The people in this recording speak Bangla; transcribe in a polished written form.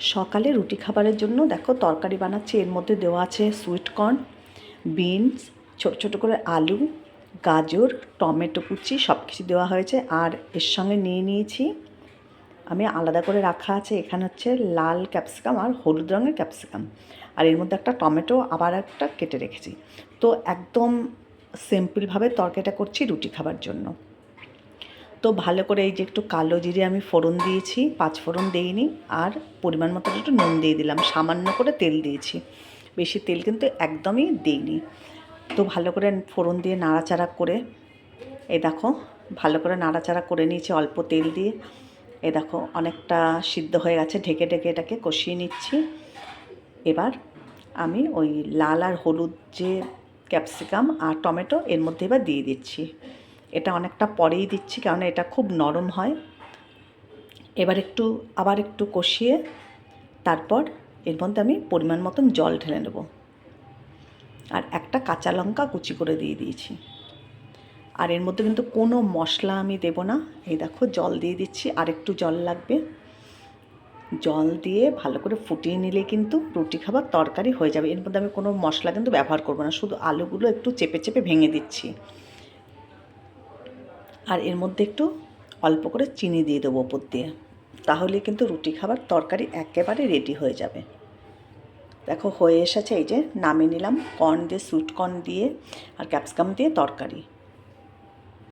সকালে রুটি খাবারের জন্য দেখো তরকারি বানাচ্ছি। এর মধ্যে দেওয়া আছে সুইট কর্ন, বিনস, ছোটো ছোটো করে আলু, গাজর, টমেটো কুচি সব কিছু দেওয়া হয়েছে। আর এর সঙ্গে নিয়ে নিয়েছি, আমি আলাদা করে রাখা আছে এখানে হচ্ছে লাল ক্যাপসিকাম আর হলুদ রঙের ক্যাপসিকাম। আর এর মধ্যে একটা টমেটো আবার একটা কেটে রেখেছি। তো একদম সিম্পলভাবে তরকারিটা করছি রুটি খাবার জন্য। তো ভালো করে এই যে একটু কালো জিরে আমি ফোড়ন দিয়েছি, 5 ফোড়ন দিইনি। আর পরিমাণ মতো একটু নুন দিয়ে দিলাম, সামান্য করে তেল দিয়েছি, বেশি তেল কিন্তু একদমই দিইনি। তো ভালো করে ফোড়ন দিয়ে নাড়াচাড়া করে এই দেখো ভালো করে নাড়াচাড়া করে নিয়েছি অল্প তেল দিয়ে। এই দেখো অনেকটা সিদ্ধ হয়ে গেছে, ঢেকে ঢেকে এটাকে কষিয়ে নিচ্ছি। এবার আমি ওই লাল আর হলুদ যে ক্যাপসিকাম আর টমেটো এর মধ্যে এবার দিয়ে দিচ্ছি। এটা অনেকটা পরেই দিচ্ছি কারণ এটা খুব নরম হয়। এবার আবার একটু কষিয়ে তারপর এর মধ্যে আমি পরিমাণ মতন জল ঢেলে নেব। আর একটা কাঁচা লঙ্কা কুচি করে দিয়ে দিয়েছি। আর এর মধ্যে কিন্তু কোনো মশলা আমি দেব না। এই দেখো জল দিয়ে দিচ্ছি, আর একটু জল লাগবে। জল দিয়ে ভালো করে ফুটিয়ে নিলে কিন্তু রুটি খাবার তরকারি হয়ে যাবে। এর মধ্যে আমি কোনো মশলা কিন্তু ব্যবহার করব না, শুধু আলুগুলো একটু চেপে চেপে ভেঙে দিচ্ছি। আর এর মধ্যে একটু অল্প করে চিনি দিয়ে দেবো ওপর দিয়ে, তাহলে কিন্তু রুটি খাবার তরকারি একেবারে রেডি হয়ে যাবে। দেখো হয়ে এসেছে, এই যে নামিয়ে নিলাম। কর্ন দিয়ে, সুইট কর্ন দিয়ে আর ক্যাপসিকাম দিয়ে তরকারি।